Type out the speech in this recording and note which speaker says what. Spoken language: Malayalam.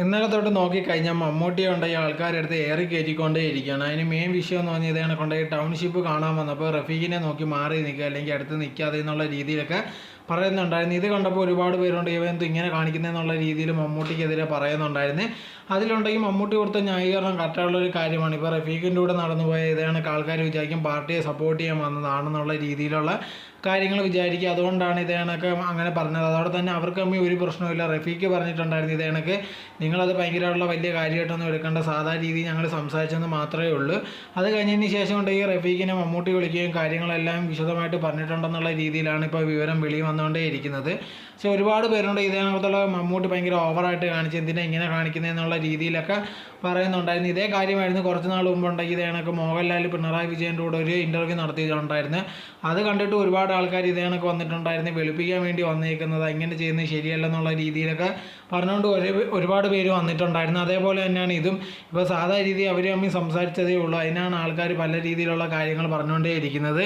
Speaker 1: ഇന്നലെ തൊട്ട് നോക്കിക്കഴിഞ്ഞാൽ മമ്മൂട്ടിയെ കൊണ്ടുപോയി ആൾക്കാരെടുത്ത് ഏറി കയറ്റിക്കൊണ്ടേ ഇരിക്കുകയാണ്. അതിന് മെയിൻ വിഷയം എന്ന് പറഞ്ഞാൽ ഇതാണ്, കൊണ്ടുപോയി ടൗൺഷിപ്പ് കാണാൻ വന്നപ്പോൾ റഫീഖിനെ നോക്കി മാറി നിൽക്കുക അല്ലെങ്കിൽ അടുത്ത് നിൽക്കാതെ എന്നുള്ള രീതിയിലൊക്കെ പറയുന്നുണ്ടായിരുന്നു. ഇത് കണ്ടപ്പോൾ ഒരുപാട് പേരുണ്ട് ഇവൻ ഇങ്ങനെ കാണിക്കുന്നതെന്നുള്ള രീതിയിൽ മമ്മൂട്ടിക്കെതിരെ പറയുന്നുണ്ടായിരുന്നു. അതിലുണ്ടെങ്കിൽ മമ്മൂട്ടി കൊടുത്ത ന്യായീകരണം കറക്റ്റായുള്ളൊരു കാര്യമാണ്. ഇപ്പോൾ റഫീഖിൻ്റെ കൂടെ നടന്നു പോയ ഇതാണ് ആൾക്കാർ വിചാരിക്കും പാർട്ടിയെ സപ്പോർട്ട് ചെയ്യാൻ വന്നതാണെന്നുള്ള രീതിയിലുള്ള കാര്യങ്ങൾ വിചാരിക്കുക. അതുകൊണ്ടാണ് ഇതേണൊക്കെ അങ്ങനെ പറഞ്ഞത്. അതോടെ തന്നെ അവർക്ക് തമ്മിൽ ഒരു പ്രശ്നമില്ല. റഫീഖ് പറഞ്ഞിട്ടുണ്ടായിരുന്നു ഇതേണക്ക് നിങ്ങളത് ഭയങ്കരമായിട്ടുള്ള വലിയ കാര്യമായിട്ടൊന്നും എടുക്കേണ്ട, സാധാ രീതിയിൽ ഞങ്ങൾ സംസാരിച്ചെന്ന് മാത്രമേ ഉള്ളൂ. അത് കഴിഞ്ഞതിന് ശേഷം കൊണ്ട് ഈ റഫീഖിനെ മമ്മൂട്ടി വിളിക്കുകയും കാര്യങ്ങളെല്ലാം വിശദമായിട്ട് പറഞ്ഞിട്ടുണ്ടെന്നുള്ള രീതിയിലാണ് ഇപ്പോൾ വിവരം വെളി വന്നുകൊണ്ടേ ഇരിക്കുന്നത്. പക്ഷേ ഒരുപാട് പേരുണ്ട് ഇതേണക്കത്തുള്ള മമ്മൂട്ടി ഭയങ്കര ഓവറായിട്ട് കാണിച്ച് എന്തിനാ ഇങ്ങനെ കാണിക്കുന്നതെന്നുള്ള രീതിയിലൊക്കെ പറയുന്നുണ്ടായിരുന്നു. ഇതേ കാര്യമായിരുന്നു കുറച്ച് നാൾ മുമ്പുണ്ടെങ്കിൽ ഇതേണക്ക് മോഹൻലാൽ പിണറായി വിജയൻ്റെ കൂടെ ഒരു ഇൻ്റർവ്യൂ നടത്തിയിട്ടുണ്ടായിരുന്നു. അത് കണ്ടിട്ട് ഒരുപാട് ആൾക്കാർ ഇതേണക്ക് വന്നിട്ടുണ്ടായിരുന്നു, വെളുപ്പിക്കാൻ വേണ്ടി വന്നേക്കുന്നത്, ഇങ്ങനെ ചെയ്യുന്നത് ശരിയല്ലെന്നുള്ള രീതിയിലൊക്കെ പറഞ്ഞുകൊണ്ട് ഒരുപാട് പേര് വന്നിട്ടുണ്ടായിരുന്നു. അതേപോലെ തന്നെയാണ് ഇതും. ഇപ്പോൾ സാധാ രീതി അവർ തമ്മിൽ സംസാരിച്ചതേ ഉള്ളൂ, അതിനാണ് ആൾക്കാർ പല രീതിയിലുള്ള കാര്യങ്ങൾ പറഞ്ഞുകൊണ്ടേ ഇരിക്കുന്നത്.